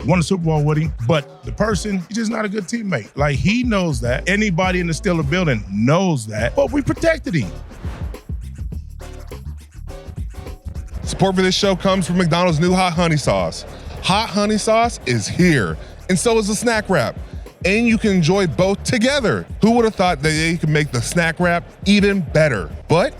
won the Super Bowl with him, but the person, he's just not a good teammate. Like, he knows that. Anybody in the Steeler building knows that, but we protected him. Support for this show comes from McDonald's new hot honey sauce. Hot honey sauce is here, and so is the snack wrap. And you can enjoy both together. Who would have thought that they could make the snack wrap even better? But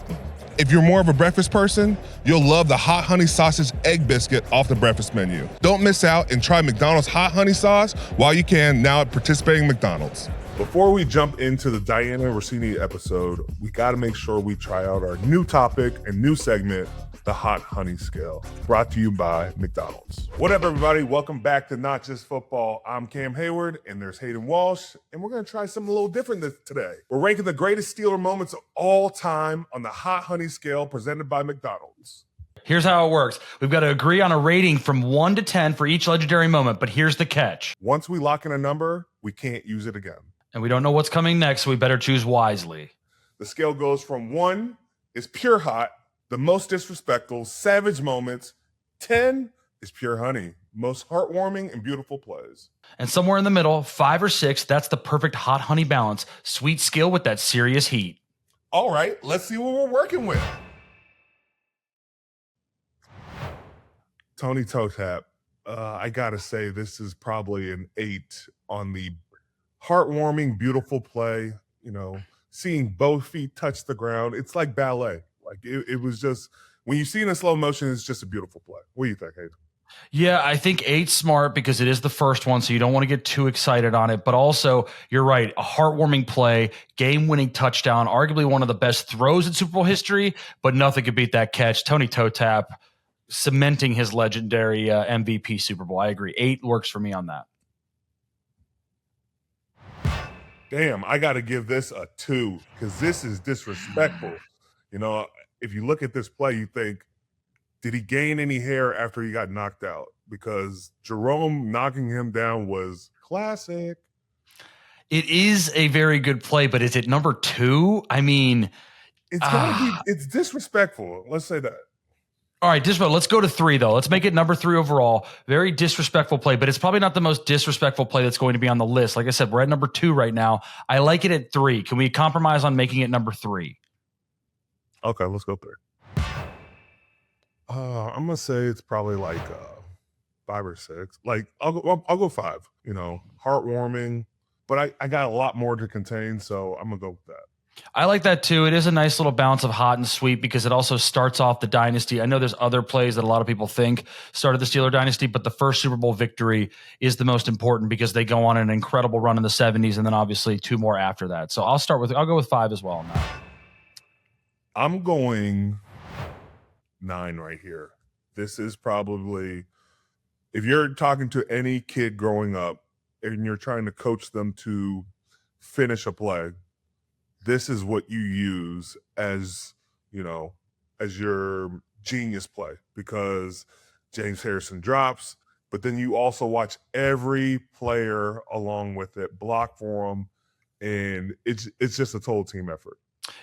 if you're more of a breakfast person, you'll love the hot honey sausage egg biscuit off the breakfast menu. Don't miss out and try McDonald's hot honey sauce while you can now at participating McDonald's. Before we jump into the Dianna Russini episode, we got to make sure we try out our new topic and new segment, the Hot Honey Scale, brought to you by McDonald's. What up, everybody? Welcome back to Not Just Football. I'm Cam Heyward, and there's Hayden Walsh, and we're going to try something a little different today. We're ranking the greatest Steeler moments of all time on the Hot Honey Scale presented by McDonald's. Here's how it works. We've got to agree on a rating from 1 to 10 for each legendary moment, but here's the catch. Once we lock in a number, we can't use it again. And we don't know what's coming next, so we better choose wisely. The scale goes from 1 is pure hot, the most disrespectful, savage moments. 10 is pure honey, most heartwarming and beautiful plays. And somewhere in the middle, 5 or 6, that's the perfect hot honey balance. Sweet skill with that serious heat. All right, let's see what we're working with. Tony Toe Tap, I gotta say this is probably an 8 on the heartwarming, beautiful play. You know, seeing both feet touch the ground, it's like ballet. Like it was just, when you see it in slow motion, it's just a beautiful play. What do you think, Hayden? Yeah, I think 8's smart because it is the first one, so you don't want to get too excited on it. But also, you're right, a heartwarming play, game-winning touchdown, arguably one of the best throws in Super Bowl history, but nothing could beat that catch. Tony Toe Tap cementing his legendary MVP Super Bowl. I agree. 8 works for me on that. Damn, I got to give this a 2 because this is disrespectful. You know, if you look at this play, you think, did he gain any hair after he got knocked out? Because Jerome knocking him down was classic. It is a very good play, but is it number 2? I mean, it's gotta be. It's disrespectful. Let's say that. All right, disrespectful. Let's go to 3, though. Let's make it number 3 overall. Very disrespectful play, but it's probably not the most disrespectful play that's going to be on the list. Like I said, we're at number 2 right now. I like it at 3. Can we compromise on making it number 3? Okay, let's go 3. I'm gonna say it's probably like 5 or 6. Like I'll go 5. You know, heartwarming, but I got a lot more to contain, so I'm gonna go with that. I like that too. It is a nice little balance of hot and sweet because it also starts off the dynasty. I know there's other plays that a lot of people think started the Steeler dynasty, but the first Super Bowl victory is the most important because they go on an incredible run in the 70s and then obviously 2 more after that. So I'll go with 5 as well on that. I'm going 9 right here. This is probably, if you're talking to any kid growing up and you're trying to coach them to finish a play, this is what you use as, you know, as your genius play, because James Harrison drops, but then you also watch every player along with it block for him, and it's just a total team effort.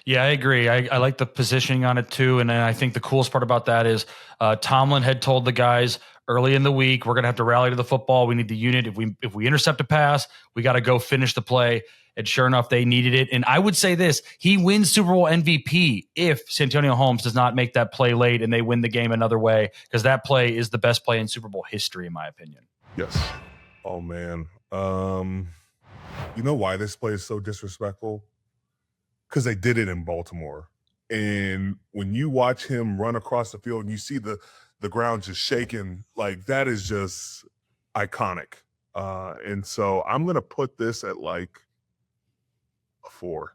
Yeah, I agree. I like the positioning on it too. And I think the coolest part about that is Tomlin had told the guys early in the week, we're going to have to rally to the football. We need the unit. If we intercept a pass, we got to go finish the play. And sure enough, they needed it. And I would say this, he wins Super Bowl MVP if Santonio Holmes does not make that play late and they win the game another way, because that play is the best play in Super Bowl history, in my opinion. Yes. Oh, man. You know why this play is so disrespectful? Because they did it in Baltimore. And when you watch him run across the field and you see the ground just shaking, like, that is just iconic. And so I'm going to put this at like a 4.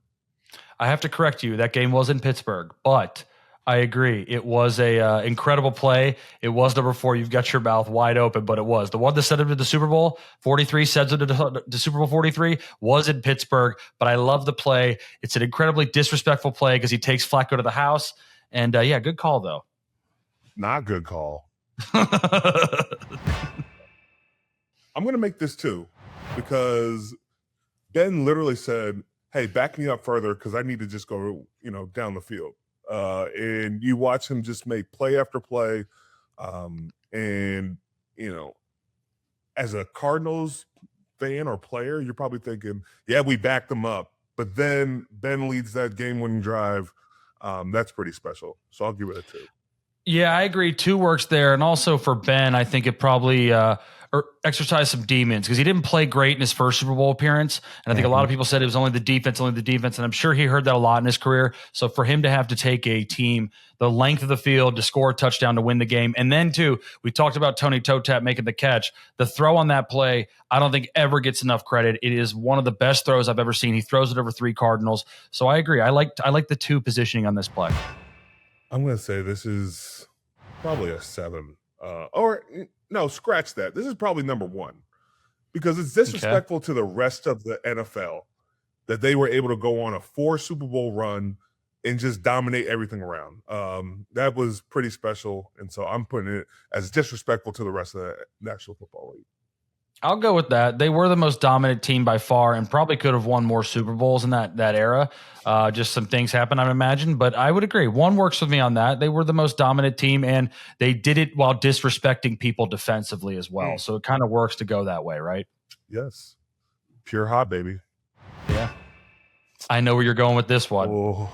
I have to correct you. That game was in Pittsburgh, but I agree. It was a incredible play. It was number 4. You've got your mouth wide open, but it was. The one that sent him to the Super Bowl, 43, sends him to Super Bowl 43, was in Pittsburgh, but I love the play. It's an incredibly disrespectful play because he takes Flacco to the house. And, yeah, good call, though. Not good call. I'm going to make this 2 because Ben literally said, hey, back me up further because I need to just go, down the field. And you watch him just make play after play. And, as a Cardinals fan or player, you're probably thinking, yeah, we backed them up. But then Ben leads that game-winning drive. That's pretty special. So I'll give it a 2. Yeah, I agree. 2 works there. And also for Ben, I think it probably exercised some demons because he didn't play great in his first Super Bowl appearance. And I think a lot of people said it was only the defense. And I'm sure he heard that a lot in his career. So for him to have to take a team the length of the field to score a touchdown to win the game. And then, too, we talked about Tony Totap making the catch. The throw on that play, I don't think ever gets enough credit. It is one of the best throws I've ever seen. He throws it over 3 Cardinals. So I agree. I like the 2 positioning on this play. I'm going to say this is probably a 7. Or no, scratch that. This is probably number 1 because it's disrespectful to the rest of the NFL that they were able to go on a 4 Super Bowl run and just dominate everything around. That was pretty special. And so I'm putting it as disrespectful to the rest of the National Football League. I'll go with that. They were the most dominant team by far and probably could have won more Super Bowls in that era. Just some things happened, I imagine. But I would agree. 1 works with me on that. They were the most dominant team, and they did it while disrespecting people defensively as well. So it kind of works to go that way, right? Yes. Pure hot, baby. Yeah. I know where you're going with this one. Oh,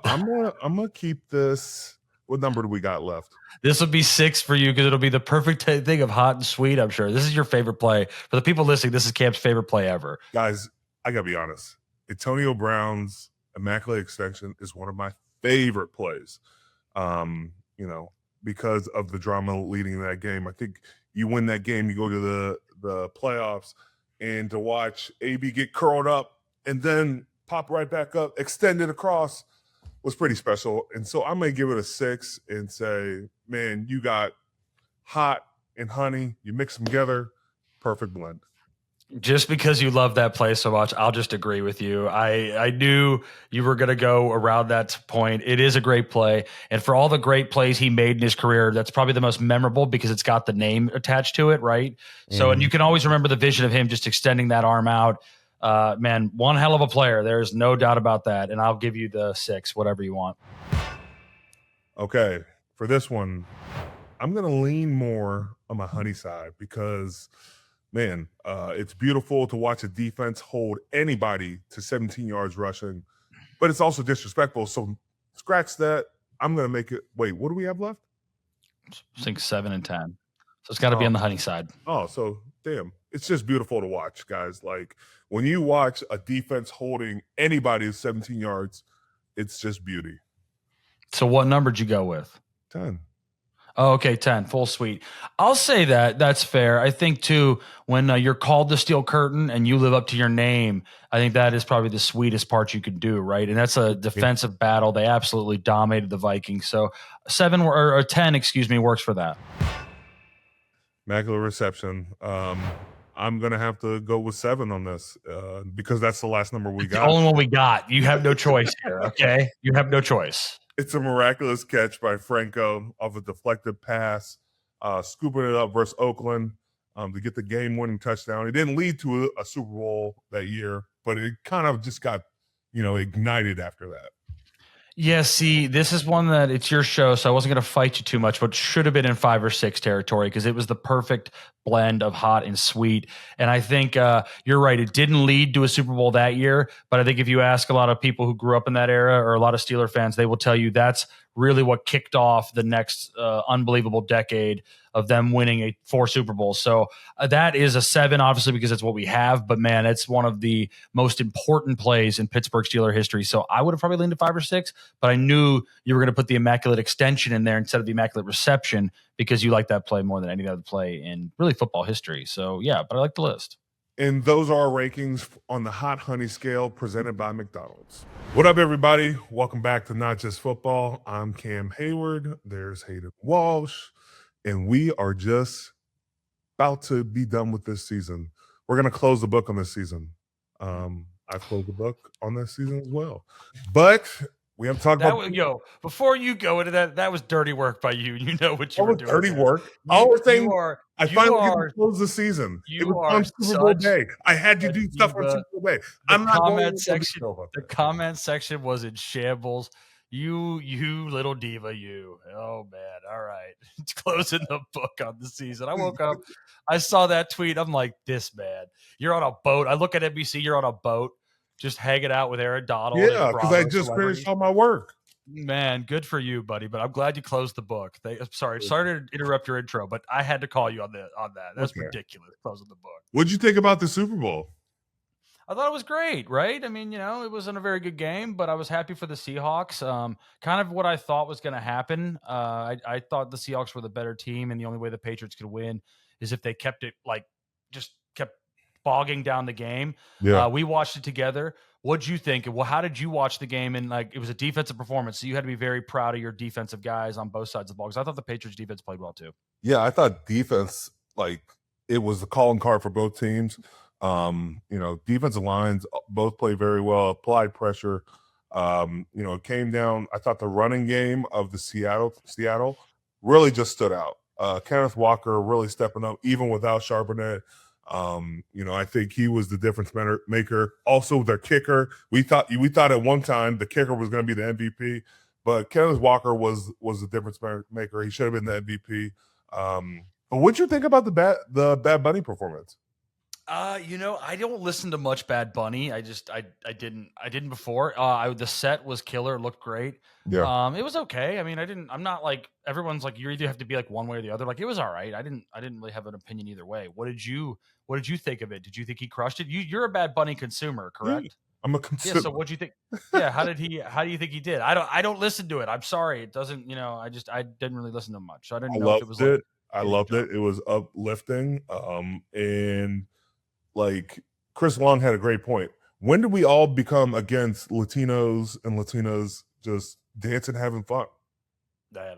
I'm gonna keep this. What number do we got left? This will be 6 for you because it'll be the perfect thing of hot and sweet, I'm sure. This is your favorite play. For the people listening, this is Cam's favorite play ever. Guys, I got to be honest. Antonio Brown's Immaculate Extension is one of my favorite plays, because of the drama leading that game. I think you win that game, you go to the playoffs, and to watch AB get curled up and then pop right back up, extended across, was pretty special. And so I'm going to give it a 6 and say, man, you got hot and honey. You mix them together. Perfect blend. Just because you love that play so much, I'll just agree with you. I knew you were going to go around that point. It is a great play. And for all the great plays he made in his career, that's probably the most memorable because it's got the name attached to it, right? So, and you can always remember the vision of him just extending that arm out. Man, one hell of a player. There's no doubt about that. And I'll give you the 6, whatever you want. Okay. For this one, I'm going to lean more on my honey side because, man, it's beautiful to watch a defense hold anybody to 17 yards rushing, but it's also disrespectful. So scratch that. I'm going to make it. Wait, what do we have left? I think 7 and 10. So it's got to be on the honey side. Oh, so damn. It's just beautiful to watch, guys. Like when you watch a defense holding anybody to 17 yards, it's just beauty. So what number did you go with? 10. Oh, okay, 10, full suite. I'll say that's fair. I think, too, when you're called the Steel Curtain and you live up to your name, I think that is probably the sweetest part you could do, right? And that's a defensive battle. They absolutely dominated the Vikings. So 7 or 10, works for that. Immaculate Reception. I'm going to have to go with 7 on this because that's the last number we got. The only one we got. You have no choice here, okay? You have no choice. It's a miraculous catch by Franco off a deflected pass, scooping it up versus Oakland to get the game-winning touchdown. It didn't lead to a Super Bowl that year, but it kind of just got, ignited after that. Yeah, see, this is one that it's your show, so I wasn't going to fight you too much, but should have been in 5 or 6 territory because it was the perfect blend of hot and sweet. And I think you're right. It didn't lead to a Super Bowl that year, but I think if you ask a lot of people who grew up in that era or a lot of Steeler fans, they will tell you that's really what kicked off the next unbelievable decade of them winning 4 Super Bowls. So that is a 7, obviously, because it's what we have. But, man, it's one of the most important plays in Pittsburgh Steeler history. So I would have probably leaned to 5 or 6, but I knew you were going to put the Immaculate Extension in there instead of the Immaculate Reception because you like that play more than any other play in really football history. So, yeah, but I like the list. And those are our rankings on the Hot Honey Scale presented by McDonald's. What up, everybody? Welcome back to Not Just Football. I'm Cam Heyward. There's Hayden Walsh. And we are just about to be done with this season. We're going to close the book on this season. I closed the book on this season as well. But we have to talk about... before you go into that was dirty work by you. You know what you were doing. Dirty work? I was saying I finally get to close the season. It was on Super Bowl day. I had to do stuff on Super Bowl day. I'm not going to The comment section was in shambles. You little diva, you. Oh man. All right. It's closing the book on the season. I woke up, I saw that tweet. I'm like, this man. You're on a boat. I look at NBC, you're on a boat, just hanging out with Aaron Donald and Yeah, because I Bravo just celebrities. finished all my work. Man, good for you, buddy. But I'm glad you closed the book. Sorry to interrupt your intro, but I had to call you on that. That's Okay. ridiculous. Closing the book. What'd you think about the Super Bowl? I thought it was great, right? I mean, it wasn't a very good game, but I was happy for the Seahawks. Kind of what I thought was going to happen. I thought the Seahawks were the better team, and the only way the Patriots could win is if they kept it just kept bogging down the game. Yeah. We watched it together. What'd you think? Well, how did you watch the game? And it was a defensive performance, so you had to be very proud of your defensive guys on both sides of the ball. Because I thought the Patriots defense played well too. Yeah, I thought defense, it was the calling card for both teams. Defensive lines both played very well, applied pressure. It came down. I thought the running game of the Seattle really just stood out. Kenneth Walker really stepping up, even without Charbonnet. I think he was the difference maker. Also, their kicker. We thought at one time the kicker was going to be the MVP, but Kenneth Walker was the difference maker. He should have been the MVP. But what'd you think about the Bad Bunny performance? I don't listen to much Bad Bunny. I didn't before. The set was killer, looked great. Yeah. It was okay. I mean, I'm not like everyone's like you either have to be like one way or the other. Like it was all right. I didn't really have an opinion either way. What did you think of it? Did you think he crushed it? You're a Bad Bunny consumer, correct? I'm a consumer. Yeah, so what'd you think? Yeah, how do you think he did? I don't listen to it. I'm sorry. It doesn't, I didn't really listen to him much. So I didn't know if it was I loved it. It was uplifting. And Chris Long had a great point. When do we all become against Latinos and Latinas just dancing, having fun? I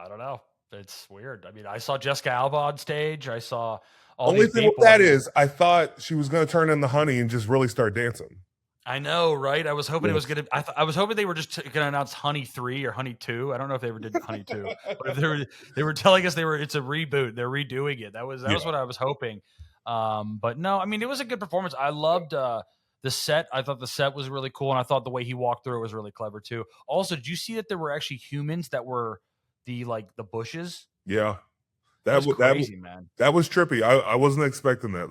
don't know. It's weird. I mean, I saw Jessica Alba on stage. I saw all Only these thing people. with that is, I thought she was going to turn into Honey and just really start dancing. I know, right? I was hoping it was Yes. going to. I was hoping they were just going to announce Honey 3 or Honey 2. I don't know if they ever did Honey 2, but if they were telling us it's a reboot. They're redoing it. That was what I was hoping. But no, I mean, it was a good performance. I loved the set. I thought the set was really cool, and I thought the way he walked through it was really clever too. Also, did you see that there were actually humans that were the bushes? Yeah. That was crazy, man. That was trippy. I wasn't expecting that.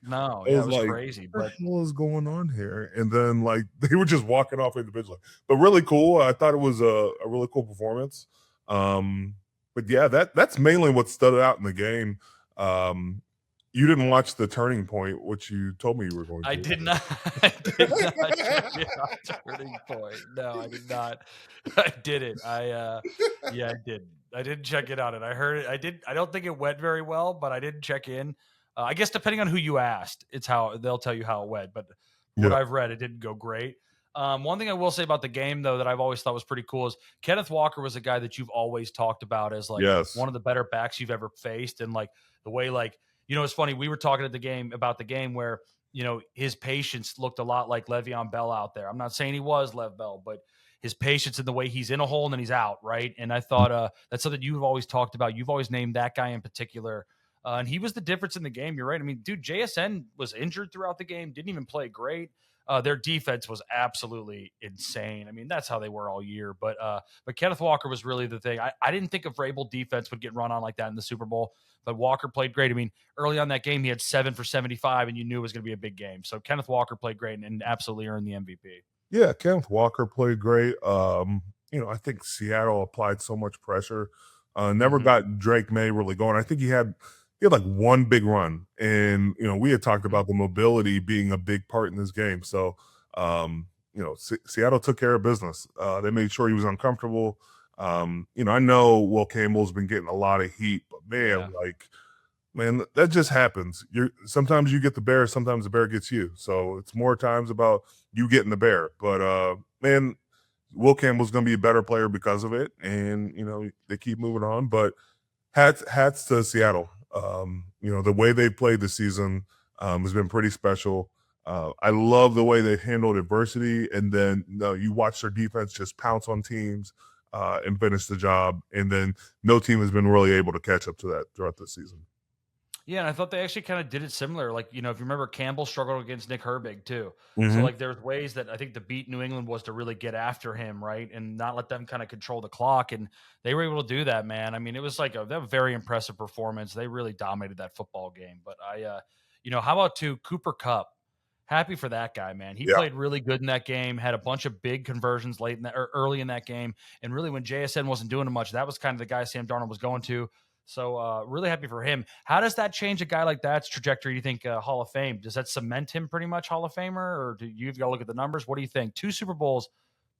No, it was crazy. What But the hell is going on here? And then they were just walking off individually. But really cool. I thought it was a really cool performance. But yeah, that's mainly what stood out in the game. You didn't watch the turning point, which you told me you were going to. I did not. I did not check it on Turning Point. No, I did not. I didn't. I did. I didn't check it out, and I heard it. I don't think it went very well, but I didn't check in. I guess depending on who you asked, it's how they'll tell you how it went. But what I've read, it didn't go great. One thing I will say about the game, though, that I've always thought was pretty cool is Kenneth Walker was a guy that you've always talked about as one of the better backs you've ever faced, and the way it's funny. We were talking at the game about the game where his patience looked a lot like Le'Veon Bell out there. I'm not saying he was Lev Bell, but his patience in the way he's in a hole and then he's out, right? And I thought that's something you've always talked about. You've always named that guy in particular. And he was the difference in the game. You're right. I mean, dude, JSN was injured throughout the game, didn't even play great. Their defense was absolutely insane. I mean, that's how they were all year. But Kenneth Walker was really the thing. I didn't think a Vrabel defense would get run on like that in the Super Bowl, but Walker played great. I mean, early on that game, he had 7 for 75, and you knew it was going to be a big game. So Kenneth Walker played great and absolutely earned the MVP. Yeah, Kenneth Walker played great. I think Seattle applied so much pressure. Never got Drake May really going. I think he had one big run, and we had talked about the mobility being a big part in this game. So Seattle took care of business. They made sure he was uncomfortable. I know Will Campbell's been getting a lot of heat, but man, that just happens. Sometimes you get the bear, sometimes the bear gets you. So it's more times about you getting the bear. But man, Will Campbell's going to be a better player because of it, and they keep moving on. But hats to Seattle. The way they played this season has been pretty special. I love the way they handled adversity, and then you watch their defense just pounce on teams and finish the job, and then no team has been really able to catch up to that throughout the season. Yeah, and I thought they actually kind of did it similar. Like, if you remember, Campbell struggled against Nick Herbig too. So like there's ways that I think to beat New England was to really get after him, right? And not let them kind of control the clock. And they were able to do that, man. I mean, it was like a very impressive performance. They really dominated that football game. But how about Cooper Kupp? Happy for that guy, man. He played really good in that game, had a bunch of big conversions early in that game. And really when JSN wasn't doing much, that was kind of the guy Sam Darnold was going to. So really happy for him. How does that change a guy like that's trajectory? Do you think Hall of Fame? Does that cement him pretty much Hall of Famer? Or do you've got to look at the numbers? What do you think? 2 Super Bowls,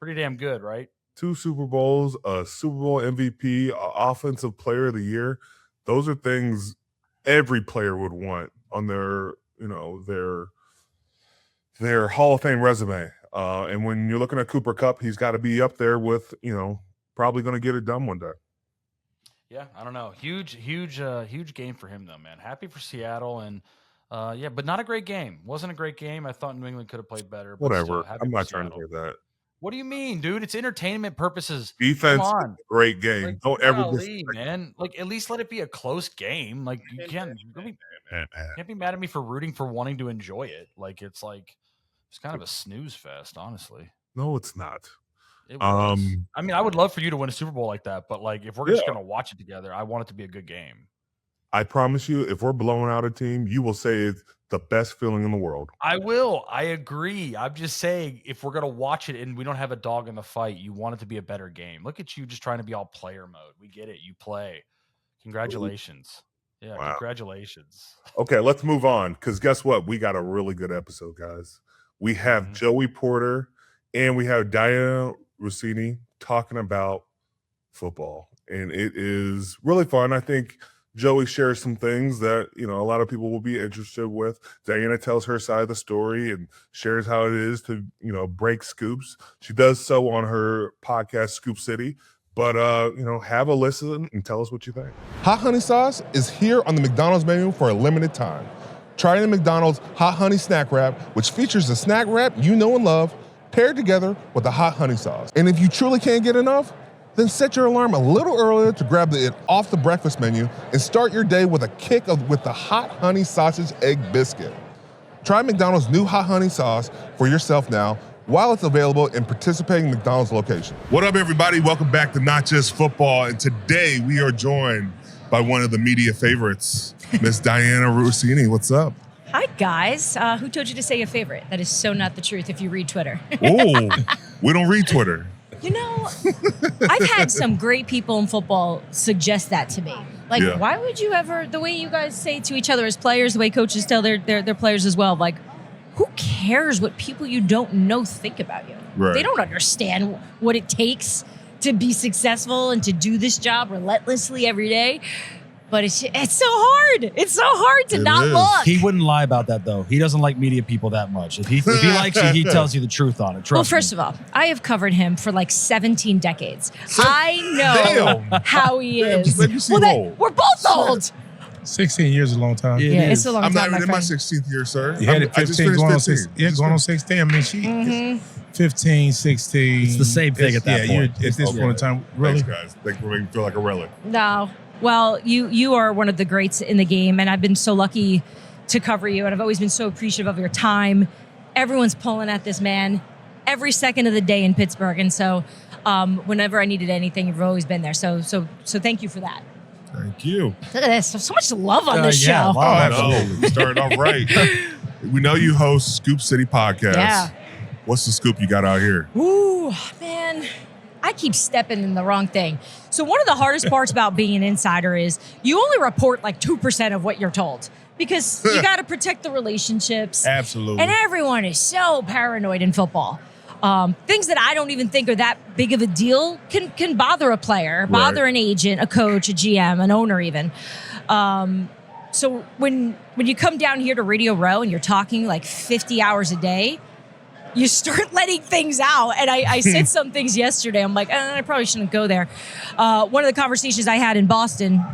pretty damn good, right? 2 Super Bowls, a Super Bowl MVP, Offensive Player of the Year. Those are things every player would want on their Hall of Fame resume. And when you're looking at Cooper Kupp, he's got to be up there with, probably going to get it done one day. Yeah, I don't know. Huge game for him though, man. Happy for Seattle and but not a great game. Wasn't a great game. I thought New England could have played better. But Whatever. Still, I'm not trying to hear that. What do you mean, dude? It's entertainment purposes. Defense, great game. Like, Don't ever man. Like, at least let it be a close game. Like, you can't be mad at me for rooting for wanting to enjoy it. Like, it's kind of a snooze fest, honestly. No, it's not. It was. I mean, I would love for you to win a Super Bowl like that, but like, if we're just gonna watch it together, I want it to be a good game. I promise you, if we're blowing out a team, you will say it's the best feeling in the world. I will. I agree. I'm just saying, if we're gonna watch it and we don't have a dog in the fight, you want it to be a better game. Look at you, just trying to be all player mode. We get it. You play. Congratulations. Yeah, wow. Congratulations. Okay, let's move on, because guess what? We got a really good episode, guys. We have Joey Porter and we have Dianna Russini talking about football, and it is really fun. I think Joey shares some things that a lot of people will be interested with. Dianna tells her side of the story and shares how it is to break scoops. She does so on her podcast Scoop City, but have a listen and tell us what you think. Hot honey sauce is here on the McDonald's menu for a limited time. Try the McDonald's Hot Honey Snack Wrap, which features the snack wrap you know and love, paired together with the hot honey sauce. And if you truly can't get enough, then set your alarm a little earlier to grab it off the breakfast menu and start your day with a kick with the hot honey sausage egg biscuit. Try McDonald's new hot honey sauce for yourself now while it's available in participating McDonald's location. What up, everybody? Welcome back to Not Just Football. And today we are joined by one of the media favorites, Miss Dianna Russini. What's up? Hi, guys. Who told you to say a favorite? That is so not the truth if you read Twitter. Oh, we don't read Twitter. I've had some great people in football suggest that to me. Like, why would you ever, the way you guys say to each other as players, the way coaches tell their players as well, like, who cares what people you don't know think about you? Right. They don't understand what it takes to be successful and to do this job relentlessly every day. But it's so hard. It's so hard to not look. He wouldn't lie about that, though. He doesn't like media people that much. If he likes you, he tells you the truth on it. Trust me. First of all, I have covered him for like 17 decades. I know how he is. We're both old. 16 years is a long time. It's a long time. I'm not even in my 16th year, sir. You had it 15, going on 16. Yeah, going on 16. I mean, she 15, 16. It's the same thing at that point. At this point in time, really? Thanks, guys. Thanks for making me feel like a relic. No. Well, you are one of the greats in the game, and I've been so lucky to cover you, and I've always been so appreciative of your time. Everyone's pulling at this man every second of the day in Pittsburgh, and so whenever I needed anything, you've always been there. So thank you for that. Thank you. Look at this. So much love on this show. Oh, absolutely. Starting off right. We know you host Scoop City Podcast. Yeah. What's the scoop you got out here? Ooh, man. I keep stepping in the wrong thing. So one of the hardest parts about being an insider is you only report like 2% of what you're told because you got to protect the relationships. Absolutely. And everyone is so paranoid in football. Things that I don't even think are that big of a deal can bother a player, bother an agent, a coach, a GM, an owner even. So when you come down here to Radio Row and you're talking like 50 hours a day, you start letting things out. And I said some things yesterday. I'm like, I probably shouldn't go there. One of the conversations I had in Boston,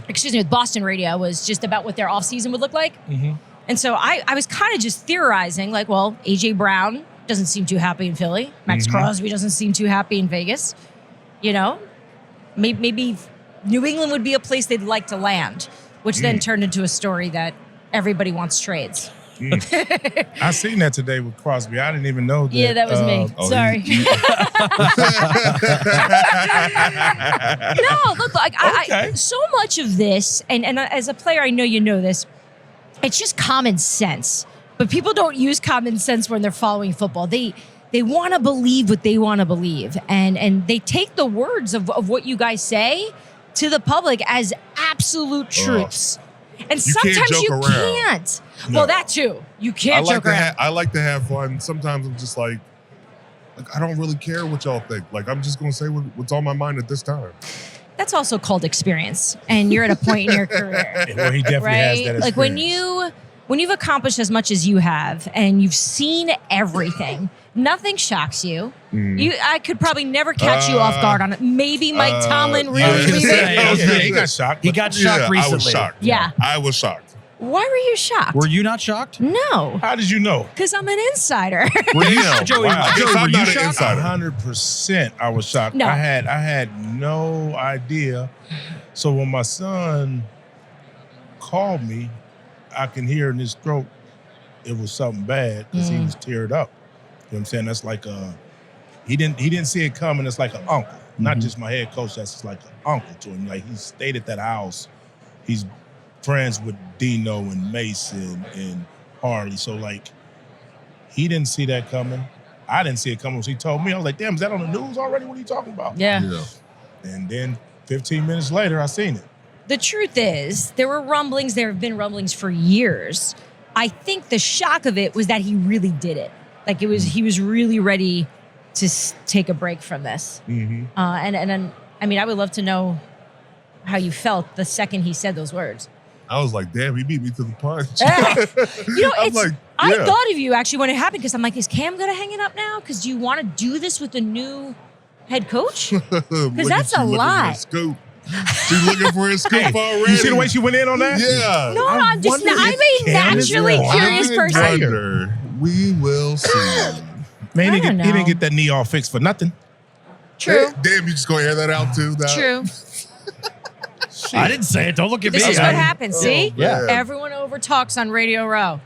with Boston radio, was just about what their offseason would look like. Mm-hmm. And so I was kind of just theorizing, like, well, A.J. Brown doesn't seem too happy in Philly. Max Crosby doesn't seem too happy in Vegas. Maybe New England would be a place they'd like to land. which then turned into a story that everybody wants trades. I seen that today with Crosby. I didn't even know that. Yeah, that was me. Sorry. No, look, like I so much of this, and as a player, I know you know this. It's just common sense, but people don't use common sense when they're following football. They want to believe what they want to believe, and they take the words of what you guys say to the public as absolute truths. And sometimes you can't. No. Well, that too. You can't joke around. I like to have fun. Sometimes I'm just like I don't really care what y'all think. Like, I'm just going to say what's on my mind at this time. That's also called experience. And you're at a point in your career. Well, he definitely has that experience. Like when you've accomplished as much as you have and you've seen everything, nothing shocks you. I could probably never catch you off guard on it. Maybe Mike Tomlin really. He got shocked. He got shocked recently. I was shocked. Yeah. I was shocked. Why were you shocked? Were you not shocked? No. How did you know? Because I'm an insider. Were you, Damn, Joey? wow. Joey, Guess were I'm you not an shocked? insider. 100%. I was shocked. No. I had no idea. So when my son called me, I can hear in his throat it was something bad because he was teared up. You know what I'm saying? That's like he didn't see it coming. It's like an uncle, not just my head coach. That's just like an uncle to him. Like, he stayed at that house. He's friends with Dino and Mason and Harley. So, like, he didn't see that coming. I didn't see it coming. So he told me, I was like, damn, is that on the news already? What are you talking about? Yeah. And then 15 minutes later, I seen it. The truth is, there were rumblings. There have been rumblings for years. I think the shock of it was that he really did it. Like, he was really ready to take a break from this. And I mean, I would love to know how you felt the second he said those words. I was like, damn, he beat me to the punch. You know, I'm like, I yeah. thought of you actually when it happened because I'm like, is Cam going to hang it up now? Because do you want to do this with the new head coach? Because that's a lot. Scoop. She's looking for his scoop already. You see the way she went in on that? Yeah. No, I'm a naturally curious person. Wonder. We will see. Man, he I don't didn't know. get that knee all fixed for nothing. True. Damn, you just gonna air that out too? True. I didn't say it. Don't look at This me. is what happens. See? Yeah. Everyone over talks on Radio Row.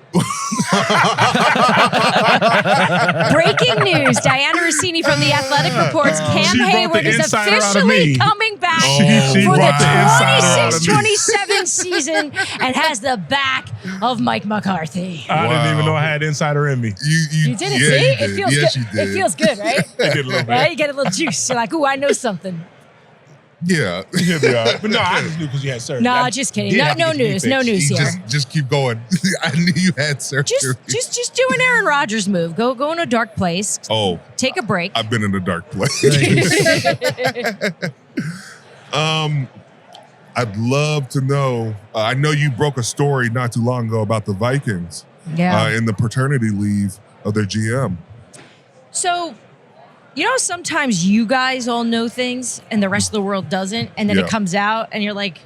Breaking news. Dianna Russini from The Athletic reports Cam She brought Heyward the is insider out of officially me. coming back She for brought the insider out the of me. 26-27 season and has the back of Mike McCarthy. I didn't even know I had insider in me. You did it, yeah, see? you It did. feels Yes, good. you did. It feels good, right? I did a little bit. Right? You get a little juice. You're like, ooh, I know something. Yeah. You'll be all right. But no, I just knew because you had surgery. No, I just kidding. did No, have to no get the knee news. No fixed. news here. Just keep going. I knew you had surgery. Just do an Aaron Rodgers move. Go in a dark place. Oh, Take a break. I've been in a dark place. I'd love to know. I know you broke a story not too long ago about the Vikings in the paternity leave of their GM. So, you know, sometimes you guys all know things and the rest of the world doesn't, and then Yeah. it comes out and you're like,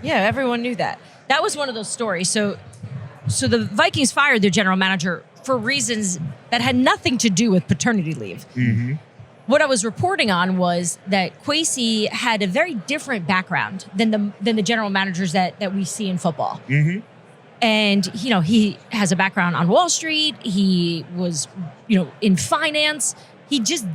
yeah, everyone knew that. That was one of those stories. So the Vikings fired their general manager for reasons that had nothing to do with paternity leave. Mm-hmm. What I was reporting on was that Kwesi had a very different background than the general managers that we see in football. Mm-hmm. And, you know, he has a background on Wall Street. He was, you know, in finance. He just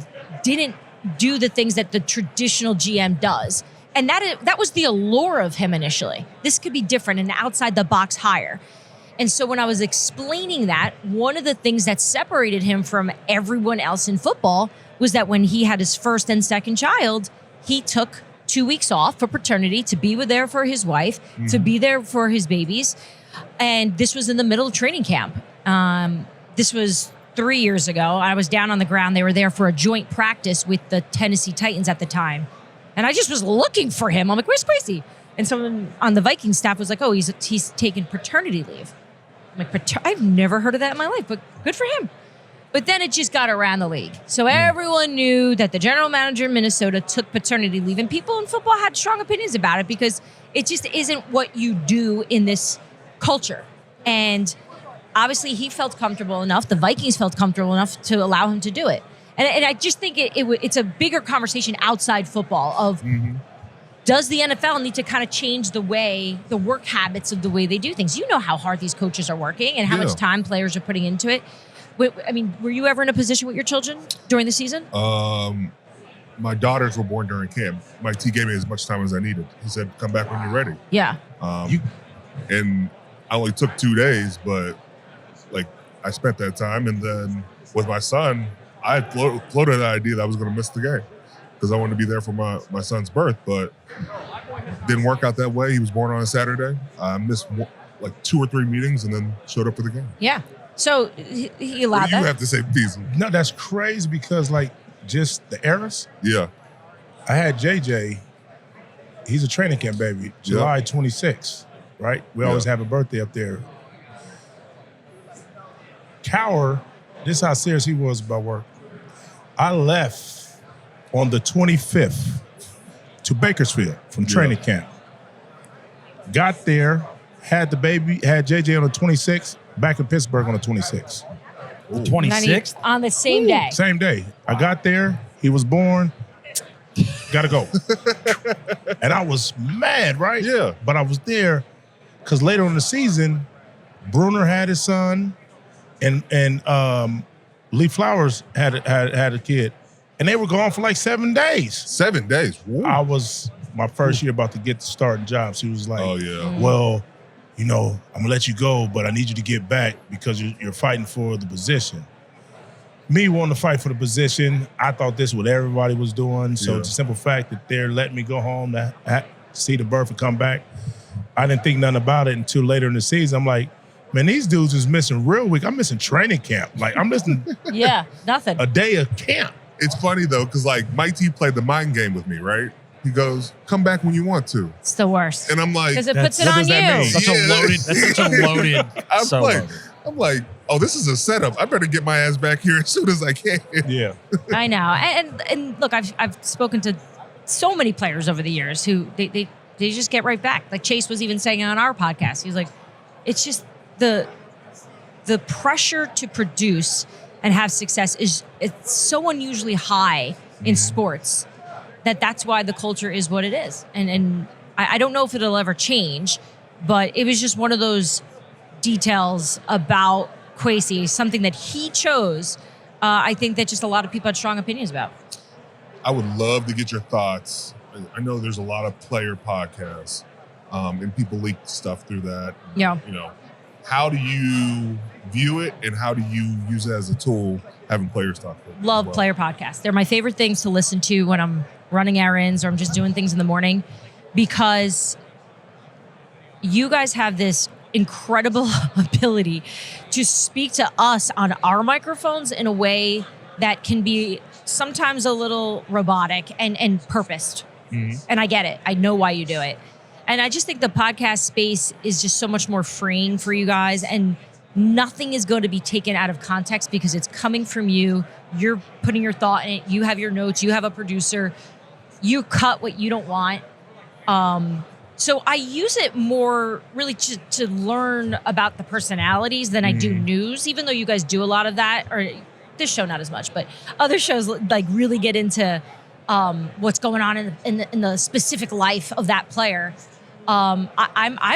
didn't do the things that the traditional GM does. And that was the allure of him initially. This could be different, an outside-the-box hire. And so when I was explaining that, one of the things that separated him from everyone else in football was that when he had his first and second child, he took 2 weeks off for paternity to be there for his wife, to be there for his babies. And this was in the middle of training camp. This was 3 years ago. I was down on the ground. They were there for a joint practice with the Tennessee Titans at the time. And I just was looking for him. I'm like, where's Kwesi? And someone on the Vikings staff was like, oh, he's taking paternity leave. I'm like, I've never heard of that in my life, but good for him. But then it just got around the league. So everyone knew that the general manager in Minnesota took paternity leave, and people in football had strong opinions about it because it just isn't what you do in this culture. And obviously he felt comfortable enough, the Vikings felt comfortable enough to allow him to do it. And I just think it's a bigger conversation outside football of does the NFL need to kind of change the work habits of the way they do things? You know how hard these coaches are working and how much time players are putting into it. I mean, were you ever in a position with your children during the season? My daughters were born during camp. Mike T gave me as much time as I needed. He said, come back when you're ready. Yeah. And I only took 2 days, but like I spent that time. And then with my son, I had floated the idea that I was going to miss the game because I wanted to be there for my son's birth, but didn't work out that way. He was born on a Saturday. I missed like 2 or 3 meetings and then showed up for the game. Yeah. So he allowed What do you that. have to say, Beasley? No, that's crazy because like just the eras. Yeah. I had JJ. He's a training camp baby. July 26th, right? We always have a birthday up there. Cower, this is how serious he was about work. I left on the 25th to Bakersfield from training camp. Got there, had the baby, had JJ on the 26th, back in Pittsburgh on the 26th. The 26th? On the same day. Same day. I got there, he was born, gotta go. And I was mad, right? Yeah. But I was there because later in the season, Bruner had his son, and Lee Flowers had a kid, and they were gone for like 7 days. 7 days. Woo. I was my first year about to get to starting jobs. He was like, Oh, yeah. well, you know, I'm gonna let you go, but I need you to get back because you're fighting for the position. Me wanting to fight for the position, I thought this is what everybody was doing. So Yeah. it's a simple fact that they're letting me go home to see the birth and come back. I didn't think nothing about it until later in the season. I'm like, man, these dudes is missing real week. I'm missing training camp. Like, I'm missing Yeah, nothing. a day of camp. It's funny, though, because like Mike T played the mind game with me, right? He goes, come back when you want to. It's the worst. And I'm like, Because it puts it what on does that you. mean? That's such a loaded. I'm like, oh, this is a setup. I better get my ass back here as soon as I can. Yeah. I know. And look, I've spoken to so many players over the years who they just get right back. Like Chase was even saying on our podcast, he was like, it's just the pressure to produce and have success it's so unusually high in sports that's why the culture is what it is. And I don't know if it'll ever change, but it was just one of those details about Kwesi, something that he chose. I think that just a lot of people had strong opinions about. I would love to get your thoughts. I know there's a lot of player podcasts, and people leak stuff through that. Yeah. You know, how do you view it, and how do you use it as a tool, having players talk? Love player podcasts. They're my favorite things to listen to when I'm running errands or I'm just doing things in the morning, because you guys have this incredible ability to speak to us on our microphones in a way that can be sometimes a little robotic and purposed. Mm-hmm. And I get it. I know why you do it. And I just think the podcast space is just so much more freeing for you guys, and nothing is going to be taken out of context because it's coming from you. You're putting your thought in it. You have your notes. You have a producer. You cut what you don't want. So I use it more really to learn about the personalities than I do news, even though you guys do a lot of that, or this show not as much, but other shows like really get into what's going on in the specific life of that player. I'm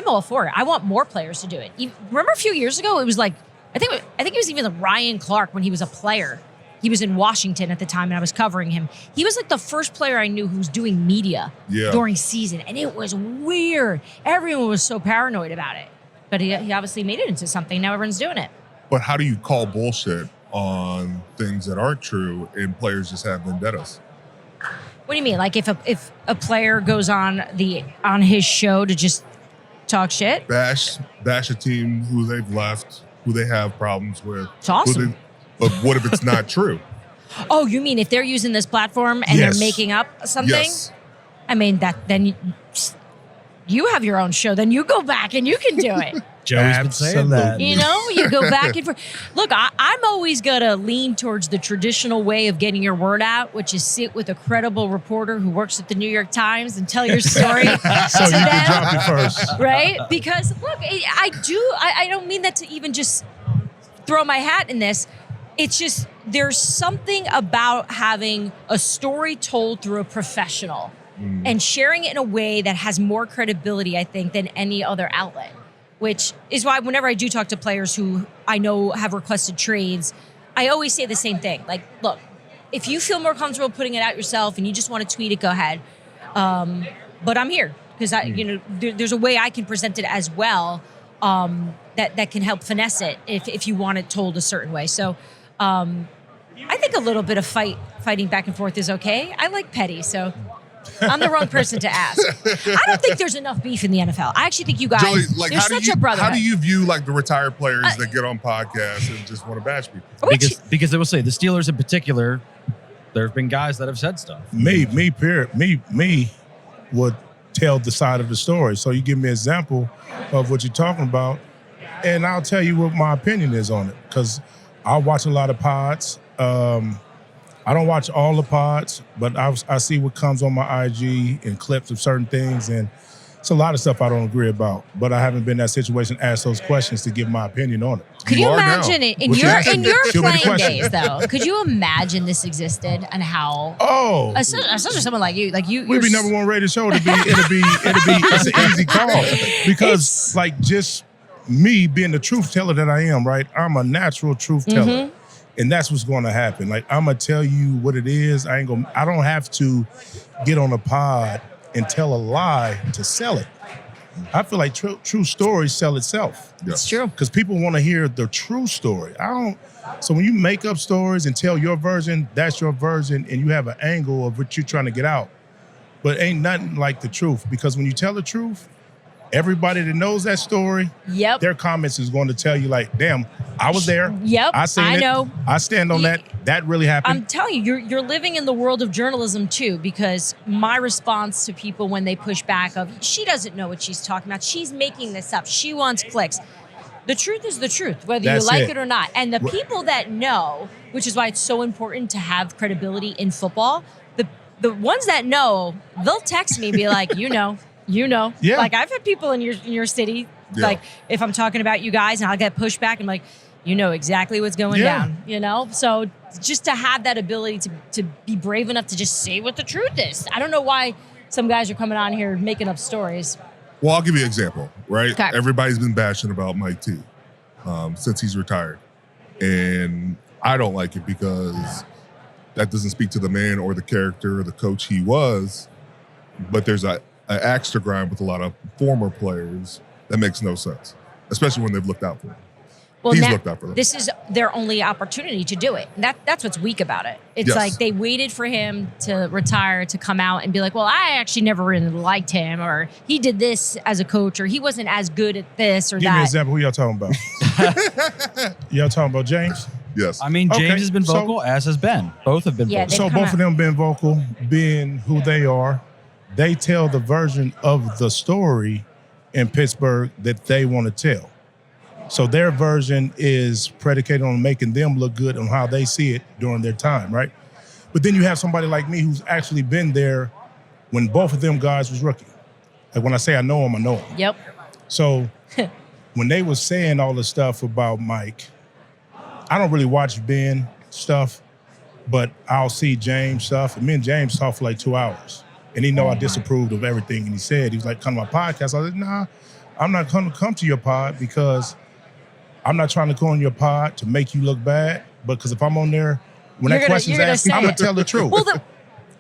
all for it. I want more players to do it. Remember a few years ago, it was like, I think it was even Ryan Clark when he was a player. He was in Washington at the time, and I was covering him. He was like the first player I knew who was doing media during season, and it was weird. Everyone was so paranoid about it. But he obviously made it into something. Now everyone's doing it. But how do you call bullshit on things that aren't true and players just have vendettas? What do you mean? Like if a player goes on his show to just talk shit? Bash a team who they've left, who they have problems with. It's awesome. But what if it's not true? Oh, you mean if they're using this platform and they're making up something? Yes. I mean, then you have your own show. Then you go back and you can do it. Joey's been saying that. You know, you go back and forth. Look, I'm always going to lean towards the traditional way of getting your word out, which is sit with a credible reporter who works at the New York Times and tell your story. So you can drop it first. Right? Because, look, I don't mean that to even just throw my hat in this. It's just there's something about having a story told through a professional and sharing it in a way that has more credibility, I think, than any other outlet, which is why whenever I do talk to players who I know have requested trades, I always say the same thing. Like, look, if you feel more comfortable putting it out yourself and you just want to tweet it, go ahead. But I'm here because there's a way I can present it as well that can help finesse it if you want it told a certain way. So I think a little bit of fighting back and forth is okay. I like petty, so I'm the wrong person to ask. I don't think there's enough beef in the NFL. I actually think you guys, Joey, like, there's such a brotherhood. How do you view like the retired players that get on podcasts and just want to bash people? Because they will say the Steelers in particular, there have been guys that have said stuff. Me would tell the side of the story. So you give me an example of what you're talking about, and I'll tell you what my opinion is on it. Because I watch a lot of pods. I don't watch all the pods, but I see what comes on my IG and clips of certain things, and it's a lot of stuff I don't agree about. But I haven't been in that situation to ask those questions to give my opinion on it. Could you imagine it in your Too many playing questions. days, though? Could you imagine this existed and how? Oh, Especially someone like you, we'd be number one rated show. It'd be it's an easy call because like just me being the truth teller that I am, right? I'm a natural truth teller. And that's what's going to happen. Like, I'm going to tell you what it is. I don't have to get on a pod and tell a lie to sell it. I feel like true stories sell itself. It's true. Because people want to hear the true story. So when you make up stories and tell your version, that's your version, and you have an angle of what you're trying to get out. But ain't nothing like the truth. Because when you tell the truth, everybody that knows that story, their comments is going to tell you like, damn, I was there. Yep, I seen it. know. I stand on that. That really happened. I'm telling you, you're living in the world of journalism too, because my response to people when they push back of, she doesn't know what she's talking about. She's making this up. She wants clicks. The truth is the truth, whether you like it or not. And the people that know, which is why it's so important to have credibility in football, the ones that know, they'll text me and be like, you know. Yeah. Like, I've had people in your city, like, if I'm talking about you guys and I'll get pushback and like, you know exactly what's going down, So just to have that ability to be brave enough to just say what the truth is. I don't know why some guys are coming on here making up stories. Well, I'll give you an example, right? Okay. Everybody's been bashing about Mike T since he's retired. And I don't like it because that doesn't speak to the man or the character or the coach he was. But there's an axe to grind with a lot of former players that makes no sense, especially when they've looked out for him. Well, He's now, looked out for them. this is their only opportunity to do it. That's what's weak about it. It's Yes. like they waited for him to retire to come out and be like, well, I actually never really liked him, or he did this as a coach, or he wasn't as good at this or Give me an that. example. Who y'all talking about? Y'all talking about James? Yes. I mean, James Okay, has been so- vocal, as has Ben. Both have been Yeah, vocal. They've So come both of them being vocal, being who they are, they tell the version of the story in Pittsburgh that they want to tell. So their version is predicated on making them look good on how they see it during their time, right? But then you have somebody like me who's actually been there when both of them guys was rookie. Like when I say I know him, I know him. Yep. So when they was saying all the stuff about Mike, I don't really watch Ben stuff, but I'll see James stuff. And me and James talked for like 2 hours. And he know I disapproved of everything. And he said, he was like, come to my podcast. I was like, nah, I'm not going to come to your pod because I'm not trying to go on your pod to make you look bad. But because if I'm on there, when that question's asked, I'm going to tell the truth. Well,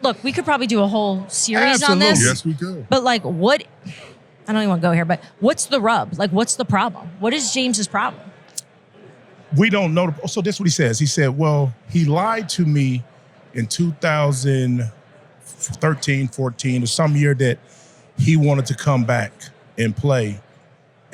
look, we could probably do a whole series on Absolutely. this. Yes, we do. But like, what? I don't even want to go here. But what's the rub? Like, what's the problem? What is James's problem? We don't know. So this is what he says. He said, well, he lied to me in 2013, 14, or some year that he wanted to come back and play.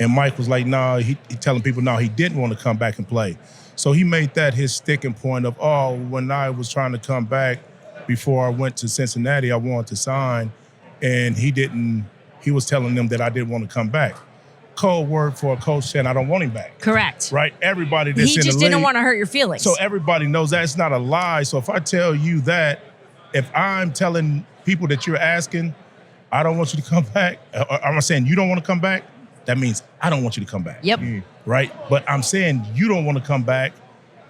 And Mike was like, nah, he telling people, no, he didn't want to come back and play. So he made that his sticking point of, oh, when I was trying to come back before I went to Cincinnati, I wanted to sign. And he was telling them that I didn't want to come back. Cold word for a coach saying I don't want him back. Correct. Right? Everybody that's He in the just league. didn't want to hurt your feelings. So everybody knows that it's not a lie. So if I tell you that, if I'm telling people that you're asking, I don't want you to come back, or I'm saying you don't want to come back, that means I don't want you to come back. Yep. Right? But I'm saying you don't want to come back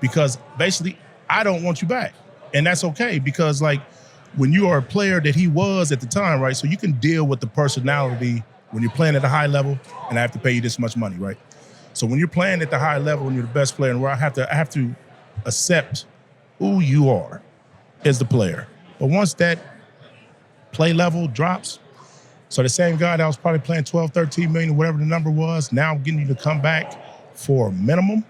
because basically I don't want you back. And that's okay because like when you are a player that he was at the time, right? So you can deal with the personality when you're playing at a high level, and I have to pay you this much money, right? So when you're playing at the high level and you're the best player in the world, I have to accept who you are as the player. But once that play level drops, so the same guy that was probably playing 12, 13 million, whatever the number was, now I'm getting you to come back for minimum.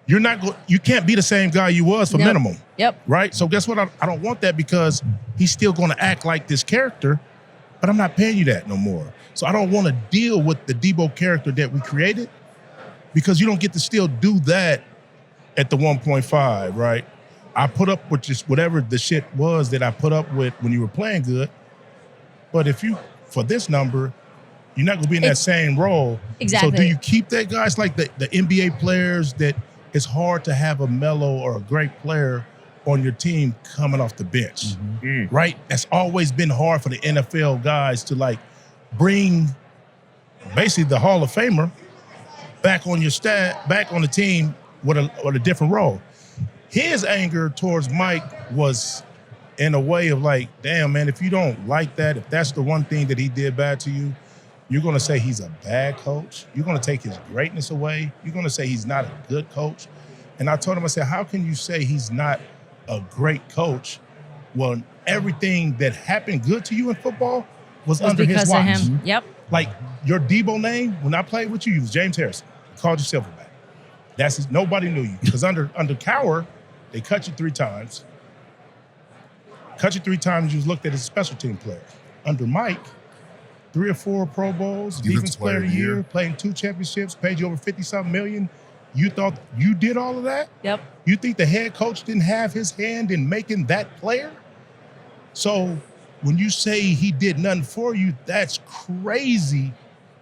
You can't be the same guy you was for minimum. Yep. Right? So guess what? I don't want that because he's still going to act like this character, but I'm not paying you that no more. So I don't want to deal with the Debo character that we created because you don't get to still do that at the 1.5, right? I put up with just whatever the shit was that I put up with when you were playing good. But if you, for this number, you're not going to be in that same role. Exactly. So do you keep that guy? It's like the NBA players that it's hard to have a mellow or a great player on your team coming off the bench, right? That's always been hard for the NFL guys to like bring basically the Hall of Famer back on your back on the team with a different role. His anger towards Mike was in a way of like, damn, man, if you don't like that, if that's the one thing that he did bad to you, you're going to say he's a bad coach. You're going to take his greatness away. You're going to say he's not a good coach. And I told him, I said, how can you say he's not a great coach when everything that happened good to you in football was under his watch? Because of him. Yep. Like your Debo name, when I played with you, you was James Harrison. You called you Silverback. Nobody knew you. Because under Cowher, they cut you 3 times. Cut you 3 times, you was looked at as a special team player. Under Mike, 3 or 4 Pro Bowls, Defense Player of the Year, playing 2 championships, paid you over 50-something million. You thought you did all of that? Yep. You think the head coach didn't have his hand in making that player? So when you say he did nothing for you, that's crazy.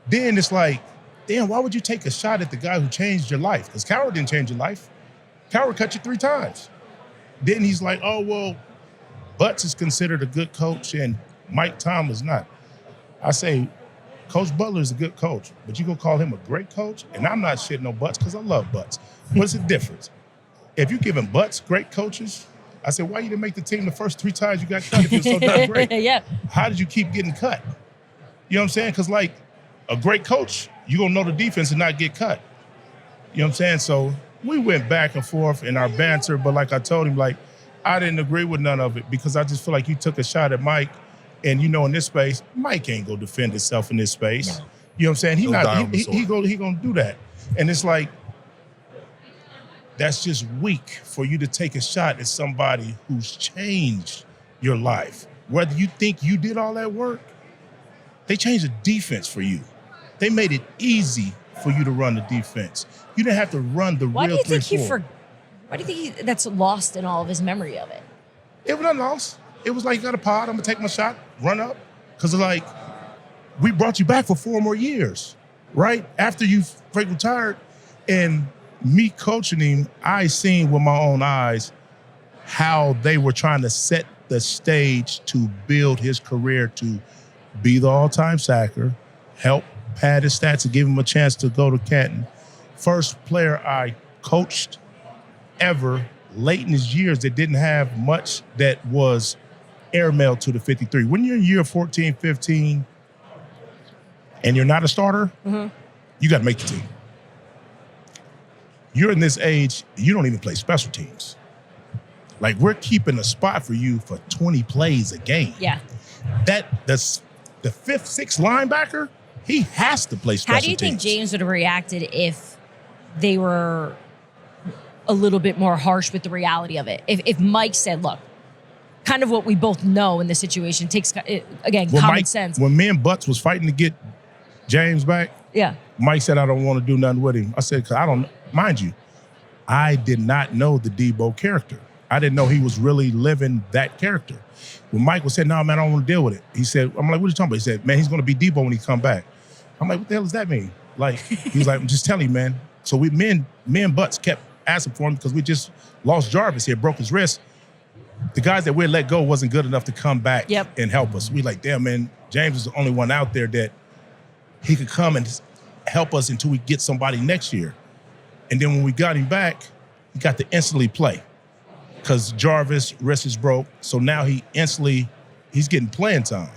Then it's like, damn, why would you take a shot at the guy who changed your life? Because Cowher didn't change your life. Cowher cut you 3 times. Then he's like, oh, well, Butts is considered a good coach and Mike Tomlin's not. I say, Coach Butler is a good coach, but you gonna call him a great coach? And I'm not shitting no Butts because I love Butts. What's the difference? If you're giving Butts great coaches, I said, why you didn't make the team the first 3 times you got cut if you're so damn great? Yeah. How did you keep getting cut? You know what I'm saying? Because like a great coach, you gonna know the defense and not get cut. You know what I'm saying? So we went back and forth in our banter, but like I told him, like, I didn't agree with none of it because I just feel like you took a shot at Mike. And you know, in this space, Mike ain't gonna defend himself in this space. No. You know what I'm saying? He gonna do that. And it's like, that's just weak for you to take a shot at somebody who's changed your life. Whether you think you did all that work, they changed the defense for you. They made it easy for you to run the defense. You didn't have to run the real 3-4. Why do you think that's lost in all of his memory of it? It was not lost. It was like, you got a pod, I'm gonna take my shot, run up. Because like, we brought you back for 4 more years, right? After you retired. And me coaching him, I seen with my own eyes how they were trying to set the stage to build his career to be the all-time sacker, help pad his stats and give him a chance to go to Canton. First player I coached ever late in his years that didn't have much that was airmail to the 53. When you're in year 14, 15, and you're not a starter, you got to make the team. You're in this age, you don't even play special teams. Like, we're keeping a spot for you for 20 plays a game. Yeah. That's the 5th, 6th linebacker, he has to play special teams. How do you think James would have reacted if they were a little bit more harsh with the reality of it? If Mike said, look, kind of what we both know in this situation takes, again, common sense. When me and Butts was fighting to get James back, Mike said, I don't want to do nothing with him. I said, because I don't, mind you, I did not know the Debo character. I didn't know he was really living that character. When Mike was saying, no, man, I don't want to deal with it. He said, I'm like, what are you talking about? He said, man, he's going to be Debo when he come back. I'm like, what the hell does that mean? Like, he was like, I'm just telling you, man. So me and Butts kept asking for him because we just lost Jarvis. He had broke his wrist. The guys that we let go wasn't good enough to come back and help us. We like, damn, man, James is the only one out there that he could come and help us until we get somebody next year. And then when we got him back, he got to instantly play. because Jarvis' wrist is broke. So now he's getting playing time.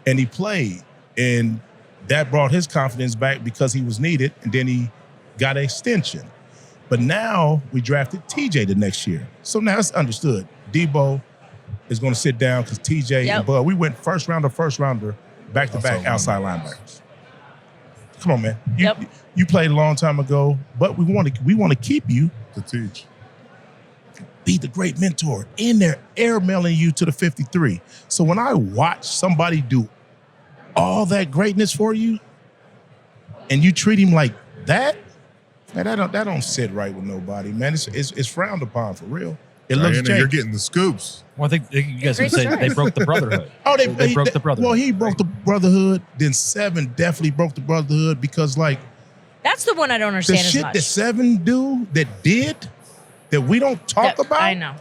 And he played. And that brought his confidence back because he was needed. And then he got an extension. But now we drafted TJ the next year. So now it's understood. Debo is going to sit down because TJ and Bud, we went first rounder, back-to-back outside linebackers. Come on, man. You played a long time ago, but we want to keep you to teach. Be the great mentor. And they're airmailing you to the 53. So when I watch somebody do all that greatness for you and you treat him like that, man, that don't sit right with nobody, man. It's frowned upon for real. It looks Diana, you're getting the scoops. Well, I think you guys would say they broke the brotherhood. Oh, they broke the brotherhood. Well, he broke the brotherhood. Then Seven definitely broke the brotherhood because, like, that's the one I don't understand the as shit much. that Seven did that we don't talk about. I know.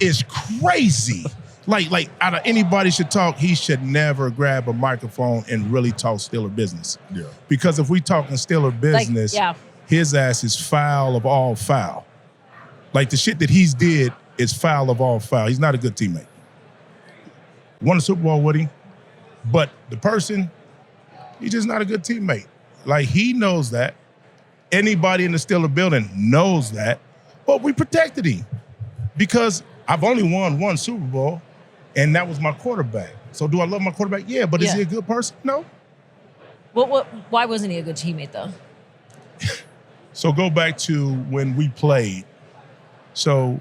Is crazy. Like out of anybody should talk, he should never grab a microphone and really talk Steeler business. Yeah. Because if we talking Steeler business, his ass is foul of all foul. Like the shit that he's did is foul of all foul. He's not a good teammate. Won a Super Bowl with him, but the person, he's just not a good teammate. Like he knows that. Anybody in the Steeler building knows that, but we protected him because I've only won one Super Bowl, and that was my quarterback. So do I love my quarterback? Yeah, but is he a good person? No. Why wasn't he a good teammate though? So go back to when we played. So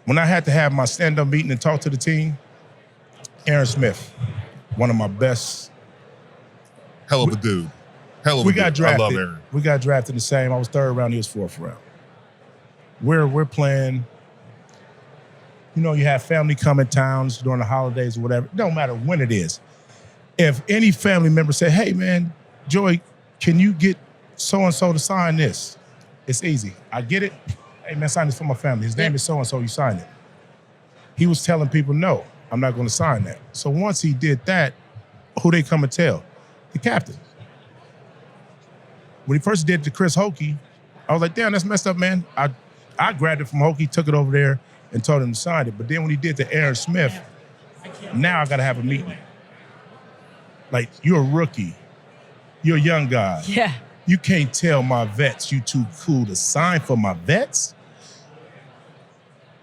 when I had to have my stand-up meeting and talk to the team, Aaron Smith, one of my best. Hell of a dude. We got drafted. I love Aaron. We got drafted the same. I was third round. He was fourth round. We're playing. You know, you have family come in towns during the holidays or whatever. It don't matter when it is. If any family member say, "Hey, man, Joey, can you get so-and-so to sign this?" It's easy. I get it. Hey, man, sign this for my family. His name is so-and-so. You sign it. He was telling people, no, I'm not going to sign that. So once he did that, who they come and tell? The captain. When he first did it to Chris Hokie, I was like, damn, that's messed up, man. I grabbed it from Hokie, took it over there, and told him to sign it. But then when he did to Aaron Smith, now I got to have a meeting. Like, you're a rookie. You're a young guy. Yeah. You can't tell my vets you too cool to sign for my vets.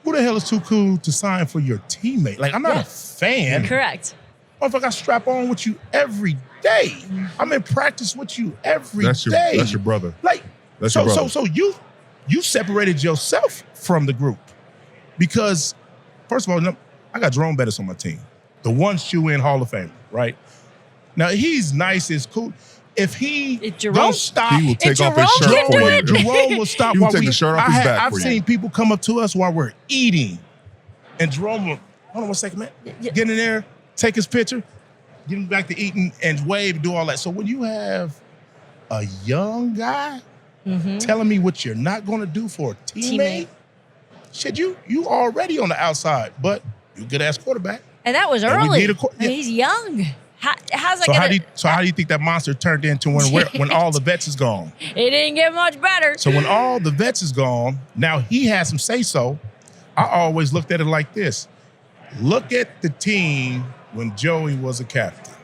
Who the hell is too cool to sign for your teammate? Like, I'm not a fan. Correct. Motherfucker, I strap on with you every day. I'm in practice with you every day. That's your brother. Like, that's your brother. So you separated yourself from the group because, first of all, I got Jerome Bettis on my team, the one shoe-in Hall of Famer, right? Now he's nice, it's cool. If don't stop, he will take off his shirt for you. Jerome will stop He will while take the shirt off his back I've for you. seen people come up to us while we're eating, and Jerome will, hold on 1 second, man. Get in there, take his picture, get him back to eating, and wave, do all that. So when you have a young guy telling me what you're not going to do for a teammate, shit, you already on the outside, but you're a good-ass quarterback. And that was early. He's young. How's that how do you think that monster turned into when all the vets is gone? It didn't get much better. So when all the vets is gone, now he has some say-so. I always looked at it like this. Look at the team when Joey was a captain,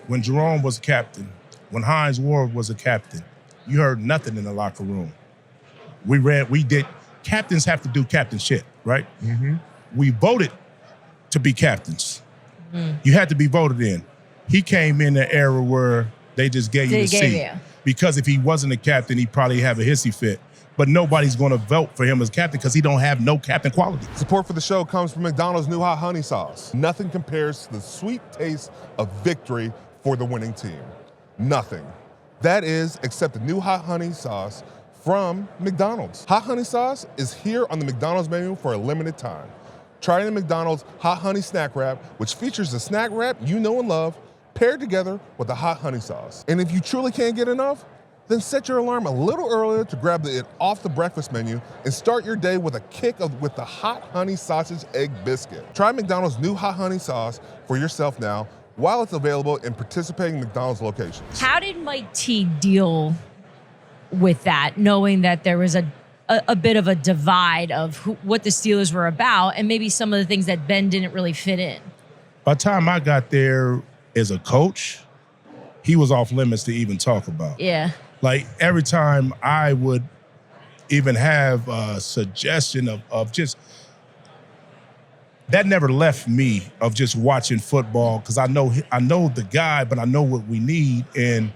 when Jerome was a captain, when Hines Ward was a captain. You heard nothing in the locker room. We did. Captains have to do captain shit, right? Mm-hmm. We voted to be captains. You had to be voted in. He came in an era where they just gave you the seat. Because if he wasn't a captain, he'd probably have a hissy fit. But nobody's going to vote for him as captain because he don't have no captain quality. Support for the show comes from McDonald's new hot honey sauce. Nothing compares to the sweet taste of victory for the winning team. Nothing. That is, except the new hot honey sauce from McDonald's. Hot honey sauce is here on the McDonald's menu for a limited time. Try the McDonald's Hot Honey Snack Wrap, which features the snack wrap you know and love, paired together with the hot honey sauce. And if you truly can't get enough, then set your alarm a little earlier to grab it off the breakfast menu and start your day with a kick with the hot honey sausage egg biscuit. Try McDonald's new hot honey sauce for yourself now while it's available in participating McDonald's locations. How did Mike T deal with that, knowing that there was a a bit of a divide of what the Steelers were about and maybe some of the things that Ben didn't really fit in. By the time I got there as a coach, he was off limits to even talk about. Yeah. Like every time I would even have a suggestion of just, that never left me of just watching football because I know the guy, but I know what we need. And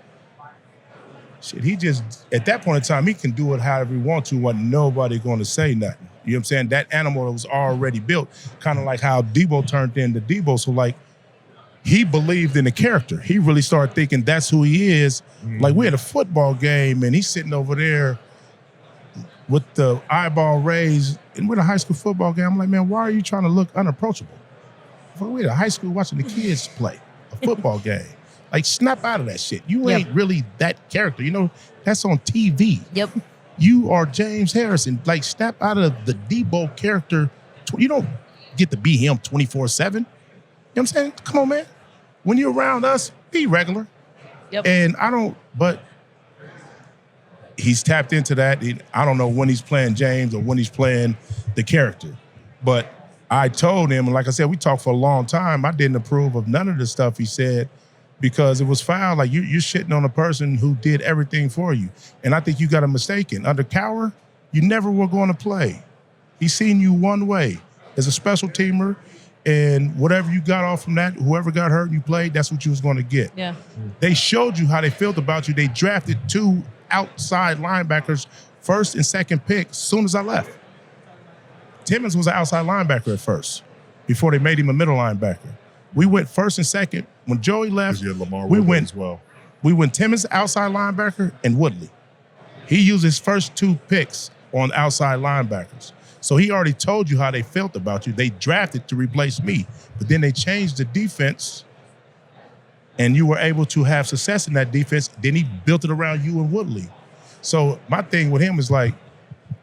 shit, he just, at that point in time, he can do it however he wants to, wasn't nobody going to say nothing. You know what I'm saying? That animal was already built, kind of like how Debo turned into Debo. So, like, he believed in the character. He really started thinking that's who he is. Mm-hmm. Like, we had a football game, and he's sitting over there with the eyeball raised, and we're at a high school football game. I'm like, man, why are you trying to look unapproachable? We're at a high school watching the kids play a football game. Like, snap out of that shit. You ain't really that character. You know, that's on TV. Yep. You are James Harrison. Like, snap out of the Debo character. You don't get to be him 24/7. You know what I'm saying? Come on, man. When you're around us, be regular. Yep. And but he's tapped into that. I don't know when he's playing James or when he's playing the character. But I told him, and like I said, we talked for a long time. I didn't approve of none of the stuff he said because it was foul. Like, you're shitting on a person who did everything for you. And I think you got a mistaken. Under Cowher, you never were going to play. He's seen you one way as a special teamer, and whatever you got off from that, whoever got hurt and you played, that's what you was going to get. Yeah. They showed you how they felt about you. They drafted 2 outside linebackers, first and second pick, as soon as I left. Timmons was an outside linebacker at first, before they made him a middle linebacker. We went first and second. When Joey left, we went as well. We went Timmons outside linebacker and Woodley. He used his first 2 picks on outside linebackers. So he already told you how they felt about you. They drafted to replace me, but then they changed the defense, and you were able to have success in that defense. Then he built it around you and Woodley. So my thing with him is like,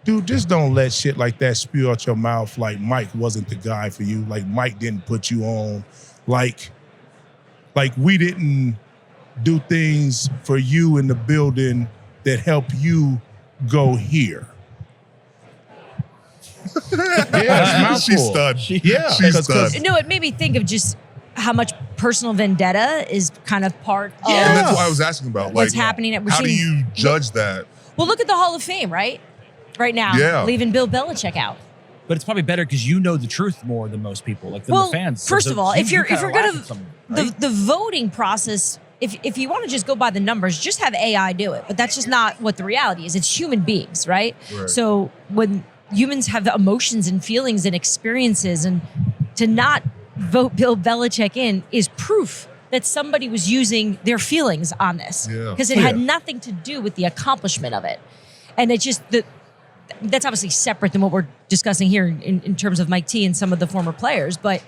dude, just don't let shit like that spew out your mouth like Mike wasn't the guy for you, like Mike didn't put you on, like we didn't do things for you in the building that help you go here. Yeah, She's stunned. Yeah, She's stunned. No, it made me think of just how much personal vendetta is kind of part of And that's what I was asking about. what's Like, happening at how do Rashid. you judge that? Well, look at the Hall of Fame, right? Right now, Yeah. leaving Bill Belichick out. But it's probably better because you know the truth more than most people, like than Well, the fans. first of all, if you're kinda gonna laugh at someone, right? the voting process, if you want to just go by the numbers, just have AI do it. But that's just not what the reality is. It's human beings, right? So when humans have humans and feelings and experiences, and to not vote Bill Belichick in is proof that somebody was using their feelings on this, because it had nothing to do with the accomplishment of it. And it's just that's obviously separate than what we're discussing here in terms of Mike T and some of the former players. But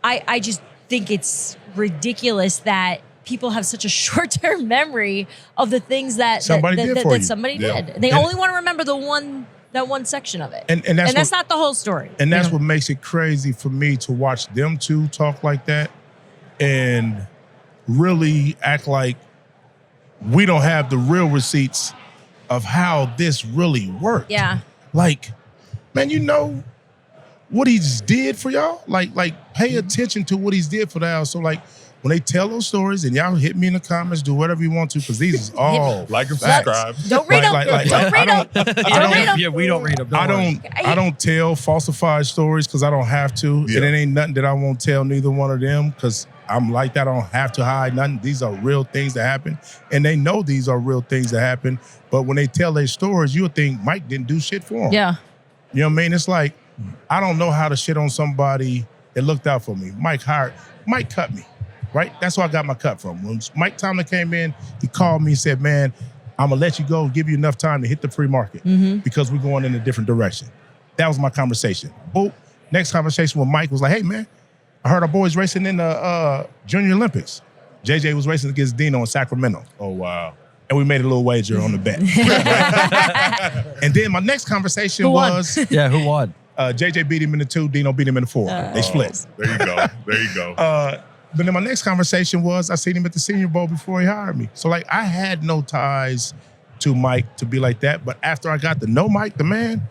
I just think it's ridiculous that people have such a short-term memory of the things that Somebody did. They only want to remember that one section of it. And that's not the whole story. And that's what makes it crazy for me to watch them two talk like that and really act like we don't have the real receipts of how this really worked. Yeah. Like, man, you know what he just did for y'all? Like pay attention to what he's did for y'all. So like when they tell those stories, and y'all hit me in the comments, do whatever you want to, because these is all Like and facts. subscribe. Don't read them. Don't read them. Don't read them. Yeah, we don't read them. I don't tell falsified stories because I don't have to. Yeah. And it ain't nothing that I won't tell neither one of them because I'm like that. I don't have to hide nothing. These are real things that happen. And they know these are real things that happen. But when they tell their stories, you'll think Mike didn't do shit for them. Yeah. You know what I mean? It's like, I don't know how to shit on somebody that looked out for me. Mike cut me, right? That's where I got my cut from. When Mike Tomlin came in, he called me and said, man, I'm going to let you go, give you enough time to hit the free market because we're going in a different direction. That was my conversation. Boop. Next conversation with Mike was like, hey, man, I heard our boys racing in the Junior Olympics. JJ was racing against Dino in Sacramento. Oh, wow. And we made a little wager on the bet. And then my next conversation Who won? was Who won? JJ beat him in the 2, Dino beat him in the 4. They split. There you go. There you go. But then my next conversation was I seen him at the Senior Bowl before he hired me. So like I had no ties to Mike to be like that. But after I got to know Mike, the man,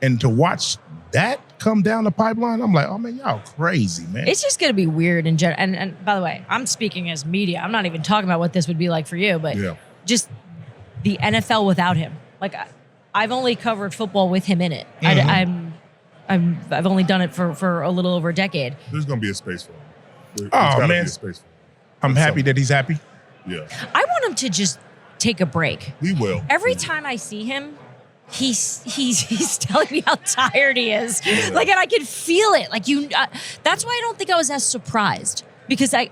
and to watch that come down the pipeline, I'm like, oh man, y'all crazy, man. It's just going to be weird in general. And by the way, I'm speaking as media. I'm not even talking about what this would be like for you, but just the NFL without him. Like, I've only covered football with him in it. I've only done it for a little over a decade. There's going to be a space for him. There's Oh, gotta man. be a space for him. I'm happy that he's happy. Yeah, I want him to just take a break. we will. Every time I see him, he's telling me how tired he is. Like, and I can feel it. Like, that's why I don't think I was as surprised, because I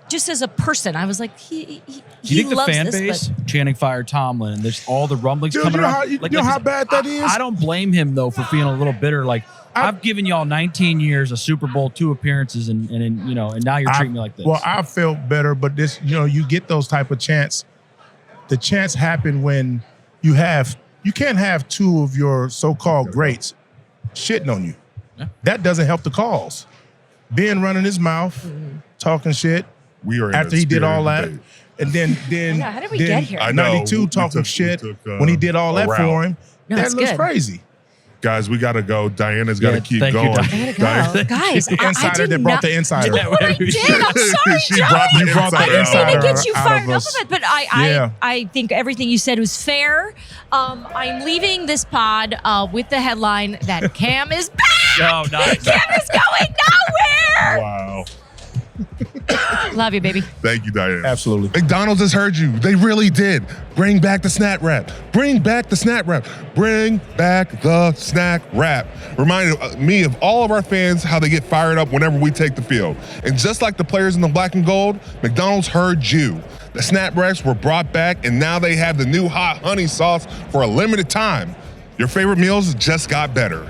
just as a person, I was like, he Do you think the loves fan this, base but chanting "Fire Tomlin" and there's all the rumblings Dude, coming you know around? how, you know how bad that is? I don't blame him though for feeling a little bitter. Like I've given y'all 19 years, a Super Bowl, 2 appearances, and now you're treating me like this. Well, I felt better, but this, you get those type of chants. The chants happen when you can't have 2 of your so-called greats shitting on you. Yeah. That doesn't help the cause. Ben running his mouth, talking shit We are in after a he did spirited all that. debate. And then how did we get here? I know. 92 We talking took- shit we took, when he did all a that route. for him. No, that it's looks good. crazy. Guys, we got to go. Diana's got to Yeah, keep thank you, going. Diana. I gotta go. Guys, The I insider did that brought not the insider. do what I did. I'm sorry, She Joey. brought the You brought the insider I didn't mean out. to get you out fired of up us. of it, but Yeah. I think everything you said was fair. I'm leaving this pod with the headline that Cam is back. Oh, nice. Cam is going nowhere. Wow. Love you, baby. Thank you, Diana. Absolutely. McDonald's has heard you. They really did. Bring back the snack wrap. Bring back the snack wrap. Bring back the snack wrap. Reminded me of all of our fans how they get fired up whenever we take the field. And just like the players in the black and gold, McDonald's heard you. The snack wraps were brought back, and now they have the new hot honey sauce for a limited time. Your favorite meals just got better.